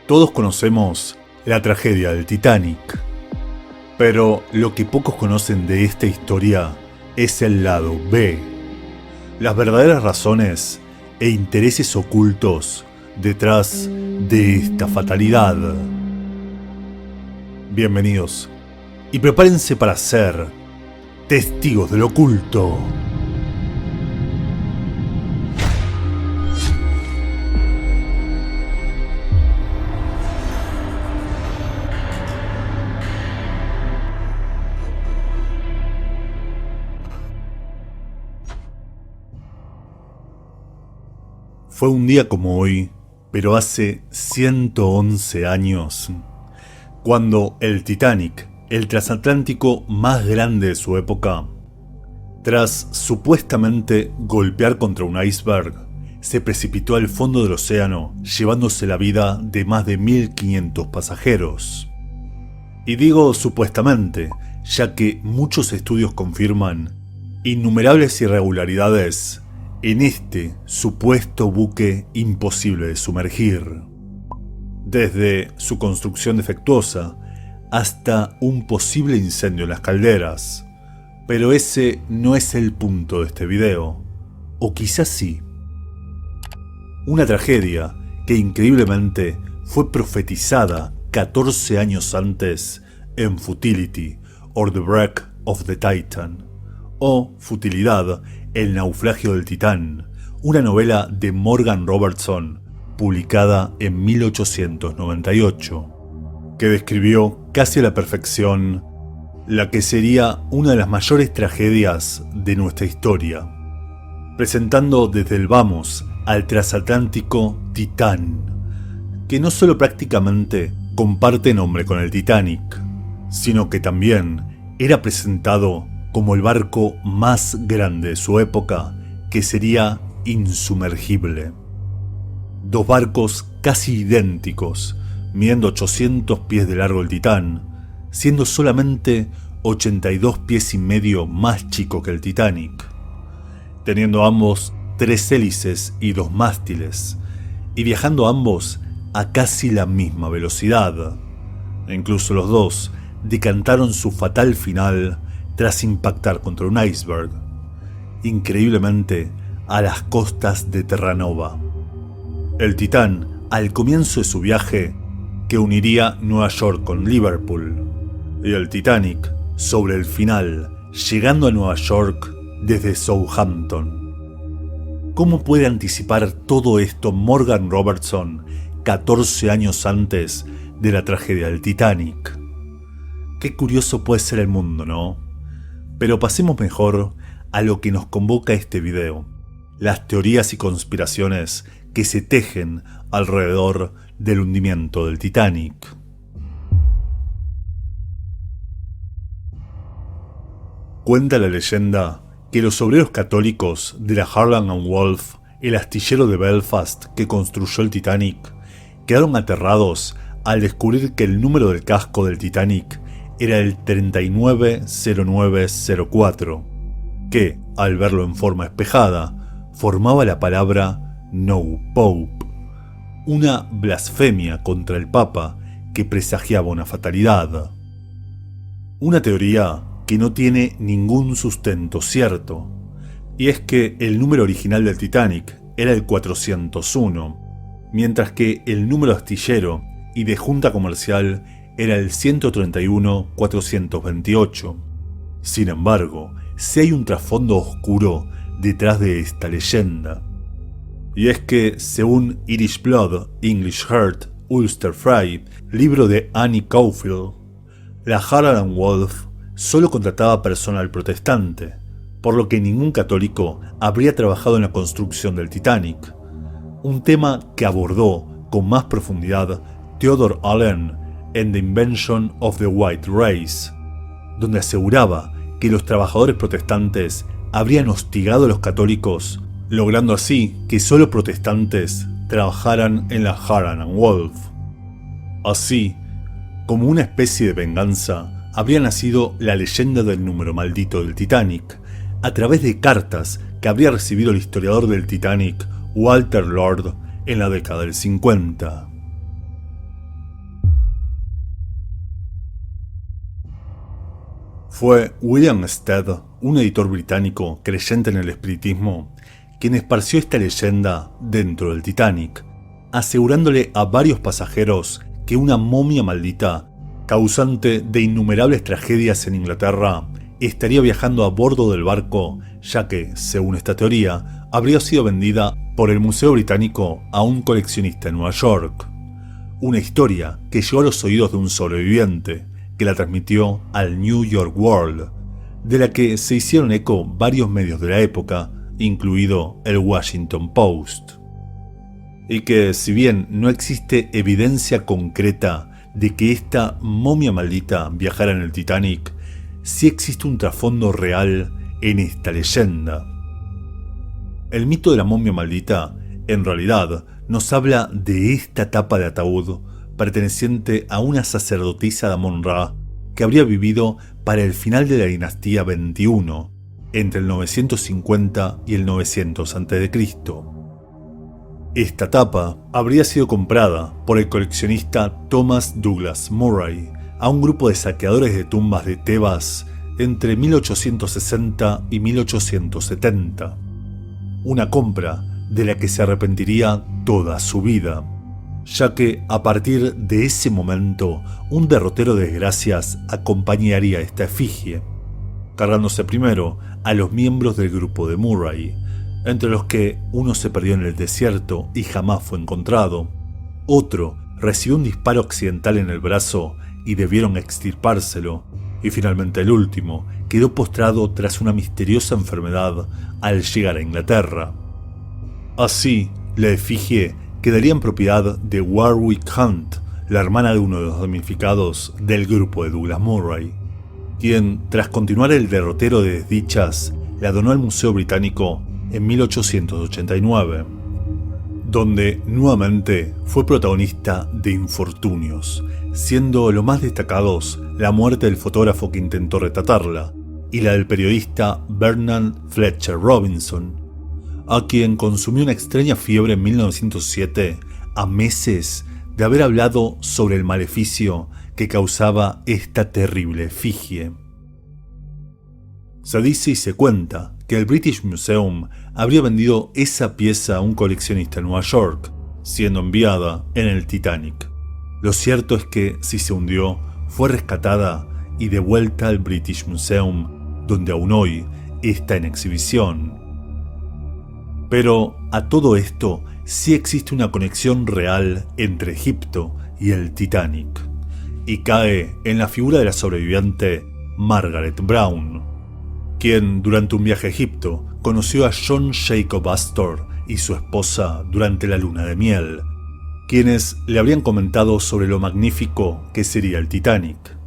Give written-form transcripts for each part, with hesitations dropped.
Todos conocemos la tragedia del Titanic, pero lo que pocos conocen de esta historia es el lado B, las verdaderas razones e intereses ocultos detrás de esta fatalidad. Bienvenidos y prepárense para ser testigos del oculto. Fue un día como hoy, pero hace 111 años, cuando el Titanic, el transatlántico más grande de su época, tras supuestamente golpear contra un iceberg, se precipitó al fondo del océano, llevándose la vida de más de 1.500 pasajeros. Y digo supuestamente, ya que muchos estudios confirman innumerables irregularidades en este supuesto buque imposible de sumergir. Desde su construcción defectuosa hasta un posible incendio en las calderas. Pero ese no es el punto de este video. O quizás sí. Una tragedia que increíblemente fue profetizada 14 años antes en Futility, or the Wreck of the Titan, o Futilidad, el naufragio del Titán, una novela de Morgan Robertson, publicada en 1898, que describió casi a la perfección la que sería una de las mayores tragedias de nuestra historia, presentando desde el vamos al transatlántico Titán, que no solo prácticamente comparte nombre con el Titanic, sino que también era presentado como el barco más grande de su época, que sería insumergible. Dos barcos casi idénticos, midiendo 800 pies de largo el Titán, siendo solamente 82 pies y medio más chico que el Titanic, teniendo ambos 3 hélices y 2 mástiles, y viajando ambos a casi la misma velocidad. Incluso los dos decantaron su fatal final tras impactar contra un iceberg, increíblemente a las costas de Terranova. El Titán, al comienzo de su viaje, que uniría Nueva York con Liverpool, y el Titanic, sobre el final, llegando a Nueva York desde Southampton. ¿Cómo puede anticipar todo esto Morgan Robertson 14 años antes de la tragedia del Titanic? Qué curioso puede ser el mundo, ¿no? Pero pasemos mejor a lo que nos convoca este video, las teorías y conspiraciones que se tejen alrededor del hundimiento del Titanic. Cuenta la leyenda que los obreros católicos de la Harland and Wolff, el astillero de Belfast que construyó el Titanic, quedaron aterrados al descubrir que el número del casco del Titanic era el 390904, que, al verlo en forma espejada, formaba la palabra No Pope, una blasfemia contra el Papa que presagiaba una fatalidad. Una teoría que no tiene ningún sustento cierto, y es que el número original del Titanic era el 401, mientras que el número astillero y de junta comercial era el 131-428. Sin embargo, sí hay un trasfondo oscuro detrás de esta leyenda. Y es que, según Irish Blood, English Heart, Ulster Fry, libro de Annie Caulfield, la Harland and Wolff solo contrataba personal protestante, por lo que ningún católico habría trabajado en la construcción del Titanic, un tema que abordó con más profundidad Theodore Allen en The Invention of the White Race, donde aseguraba que los trabajadores protestantes habrían hostigado a los católicos, logrando así que solo protestantes trabajaran en la Harland and Wolff. Así, como una especie de venganza, habría nacido la leyenda del número maldito del Titanic, a través de cartas que habría recibido el historiador del Titanic, Walter Lord, en la década del 50. Fue William Stead, un editor británico creyente en el espiritismo, quien esparció esta leyenda dentro del Titanic, asegurándole a varios pasajeros que una momia maldita, causante de innumerables tragedias en Inglaterra, estaría viajando a bordo del barco, ya que, según esta teoría, habría sido vendida por el Museo Británico a un coleccionista en Nueva York. Una historia que llegó a los oídos de un sobreviviente, que la transmitió al New York World, de la que se hicieron eco varios medios de la época, incluido el Washington Post. Y que, si bien no existe evidencia concreta de que esta momia maldita viajara en el Titanic, sí existe un trasfondo real en esta leyenda. El mito de la momia maldita, en realidad, nos habla de esta tapa de ataúd perteneciente a una sacerdotisa de Amon-Ra que habría vivido para el final de la dinastía 21, entre el 950 y el 900 a.C. Esta tapa habría sido comprada por el coleccionista Thomas Douglas Murray a un grupo de saqueadores de tumbas de Tebas entre 1860 y 1870. Una compra de la que se arrepentiría toda su vida, ya que a partir de ese momento un derrotero de desgracias acompañaría esta efigie, cargándose primero a los miembros del grupo de Murray, entre los que uno se perdió en el desierto y jamás fue encontrado, otro recibió un disparo accidental en el brazo y debieron extirpárselo, y finalmente el último quedó postrado tras una misteriosa enfermedad al llegar a Inglaterra. Así, la efigie quedaría en propiedad de Warwick Hunt, la hermana de uno de los damnificados del grupo de Douglas Murray, quien, tras continuar el derrotero de desdichas, la donó al Museo Británico en 1889, donde nuevamente fue protagonista de infortunios, siendo lo más destacados la muerte del fotógrafo que intentó retratarla y la del periodista Bernard Fletcher Robinson, a quien consumió una extraña fiebre en 1907 a meses de haber hablado sobre el maleficio que causaba esta terrible efigie. Se dice y se cuenta que el British Museum habría vendido esa pieza a un coleccionista en Nueva York, siendo enviada en el Titanic. Lo cierto es que, si se hundió, fue rescatada y devuelta al British Museum, donde aún hoy está en exhibición. Pero a todo esto sí existe una conexión real entre Egipto y el Titanic, y cae en la figura de la sobreviviente Margaret Brown, quien durante un viaje a Egipto conoció a John Jacob Astor y su esposa durante la luna de miel, quienes le habrían comentado sobre lo magnífico que sería el Titanic.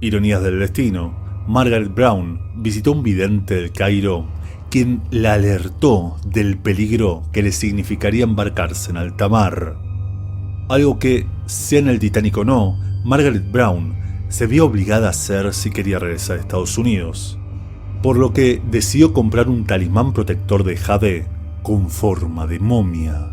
Ironías del destino, Margaret Brown visitó a un vidente del Cairo, quien la alertó del peligro que le significaría embarcarse en alta mar. Algo que, sea en el Titanic o no, Margaret Brown se vio obligada a hacer si quería regresar a Estados Unidos, por lo que decidió comprar un talismán protector de jade con forma de momia.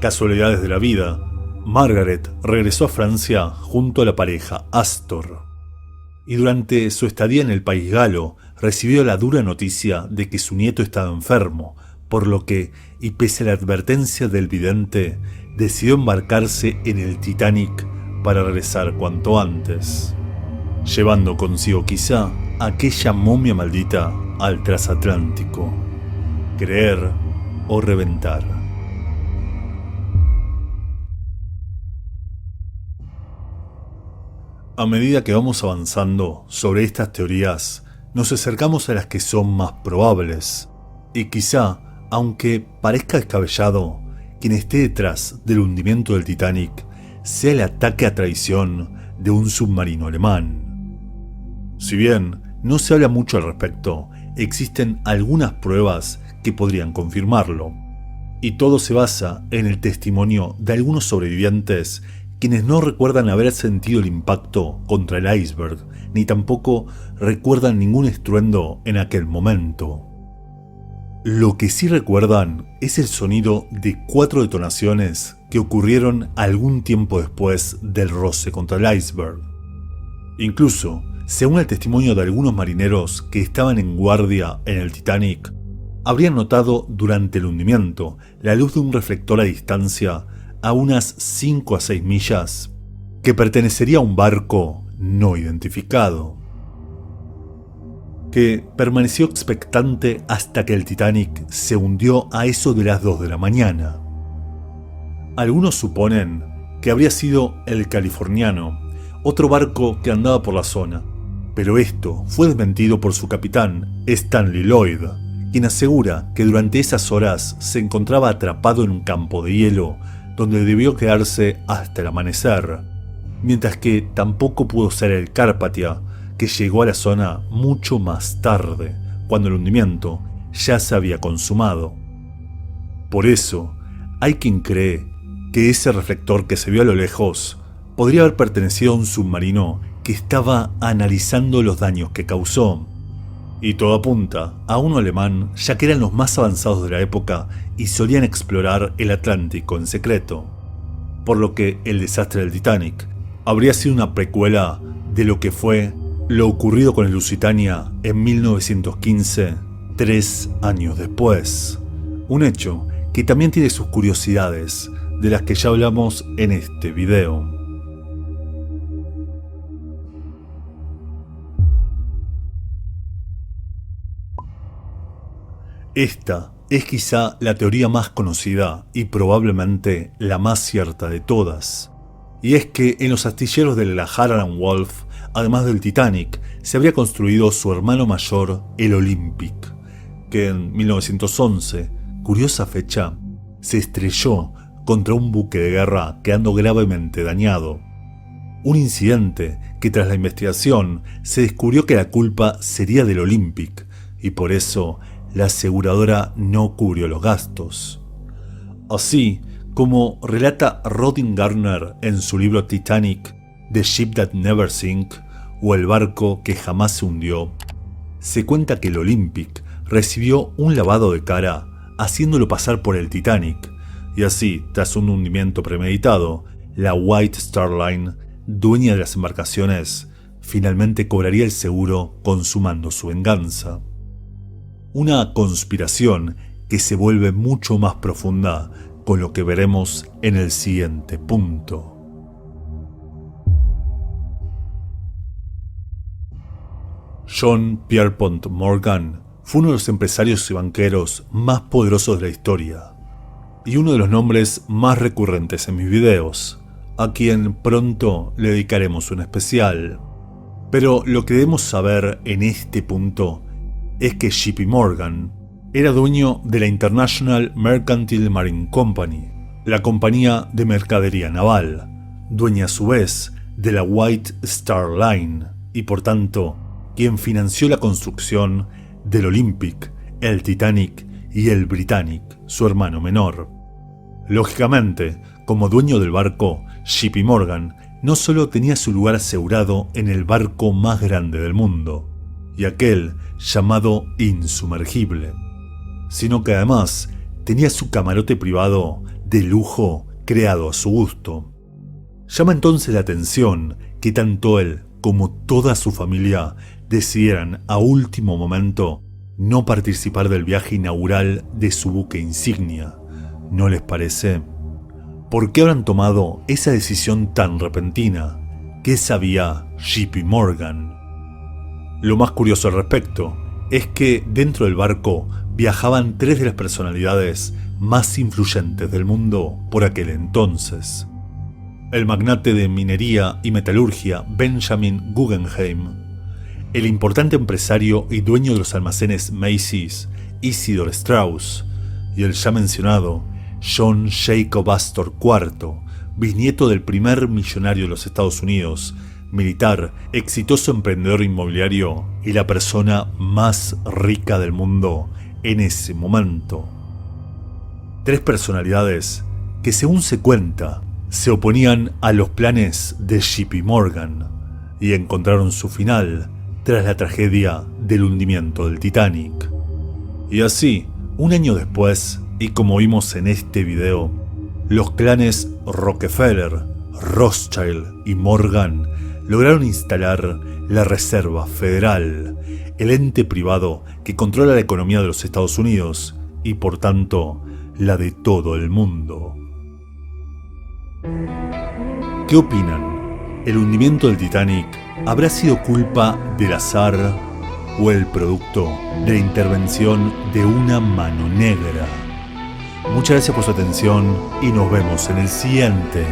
Casualidades de la vida, Margaret regresó a Francia junto a la pareja Astor, y durante su estadía en el país galo recibió la dura noticia de que su nieto estaba enfermo, por lo que, y pese a la advertencia del vidente, decidió embarcarse en el Titanic para regresar cuanto antes, llevando consigo quizá aquella momia maldita al transatlántico. Creer o reventar. A medida que vamos avanzando sobre estas teorías, nos acercamos a las que son más probables, y quizá, aunque parezca descabellado, quien esté detrás del hundimiento del Titanic sea el ataque a traición de un submarino alemán. Si bien no se habla mucho al respecto, existen algunas pruebas que podrían confirmarlo, y todo se basa en el testimonio de algunos sobrevivientes quienes no recuerdan haber sentido el impacto contra el iceberg, ni tampoco recuerdan ningún estruendo en aquel momento. Lo que sí recuerdan es el sonido de 4 detonaciones que ocurrieron algún tiempo después del roce contra el iceberg. Incluso, Según el testimonio de algunos marineros que estaban en guardia en el Titanic, habrían notado durante el hundimiento la luz de un reflector a distancia a unas 5 a 6 millas que pertenecería a un barco no identificado, que permaneció expectante hasta que el Titanic se hundió a eso de las 2 de la mañana. Algunos suponen que habría sido el Californiano, otro barco que andaba por la zona, pero esto fue desmentido por su capitán, Stanley Lloyd, quien asegura que durante esas horas se encontraba atrapado en un campo de hielo donde debió quedarse hasta el amanecer, mientras que tampoco pudo ser el Carpathia, que llegó a la zona mucho más tarde, cuando el hundimiento ya se había consumado. Por eso, hay quien cree que ese reflector que se vio a lo lejos podría haber pertenecido a un submarino que estaba analizando los daños que causó. Y todo apunta a uno alemán, ya que eran los más avanzados de la época y solían explorar el Atlántico en secreto. Por lo que el desastre del Titanic habría sido una precuela de lo que fue lo ocurrido con el Lusitania en 1915, 3 años después. Un hecho que también tiene sus curiosidades, de las que ya hablamos en este video. Esta es quizá la teoría más conocida y probablemente la más cierta de todas. Y es que en los astilleros de la Harland Wolff, además del Titanic, se habría construido su hermano mayor, el Olympic, que en 1911, curiosa fecha, se estrelló contra un buque de guerra quedando gravemente dañado. Un incidente que tras la investigación se descubrió que la culpa sería del Olympic y por eso la aseguradora no cubrió los gastos. Así como relata Rodin Garner en su libro Titanic, The Ship That Never Sank, o El barco que jamás se hundió, se cuenta que el Olympic recibió un lavado de cara haciéndolo pasar por el Titanic, y así, tras un hundimiento premeditado, la White Star Line, dueña de las embarcaciones, finalmente cobraría el seguro consumando su venganza. Una conspiración que se vuelve mucho más profunda con lo que veremos en el siguiente punto. John Pierpont Morgan fue uno de los empresarios y banqueros más poderosos de la historia y uno de los nombres más recurrentes en mis videos, a quien pronto le dedicaremos un especial. Pero lo que debemos saber en este punto es que JP Morgan era dueño de la International Mercantile Marine Company, la compañía de mercadería naval, dueña a su vez de la White Star Line y por tanto quien financió la construcción del Olympic, el Titanic y el Britannic, su hermano menor. Lógicamente, como dueño del barco, JP Morgan no solo tenía su lugar asegurado en el barco más grande del mundo, y aquel llamado insumergible, sino que además tenía su camarote privado de lujo creado a su gusto. Llama entonces la atención que tanto él como toda su familia decidieran a último momento no participar del viaje inaugural de su buque insignia. ¿No les parece? ¿Por qué habrán tomado esa decisión tan repentina? ¿Qué sabía JP Morgan? Lo más curioso al respecto es que dentro del barco viajaban 3 de las personalidades más influyentes del mundo por aquel entonces. El magnate de minería y metalurgia Benjamin Guggenheim, el importante empresario y dueño de los almacenes Macy's Isidor Straus, y el ya mencionado John Jacob Astor IV, bisnieto del primer millonario de los Estados Unidos, militar, exitoso emprendedor inmobiliario y la persona más rica del mundo en ese momento. 3 personalidades que, según se cuenta, se oponían a los planes de JP Morgan y encontraron su final tras la tragedia del hundimiento del Titanic. Y así, un año después, y como vimos en este video, los clanes Rockefeller, Rothschild y Morgan lograron instalar la Reserva Federal, el ente privado que controla la economía de los Estados Unidos y por tanto la de todo el mundo. ¿Qué opinan? ¿El hundimiento del Titanic habrá sido culpa del azar o el producto de la intervención de una mano negra? Muchas gracias por su atención y nos vemos en el siguiente.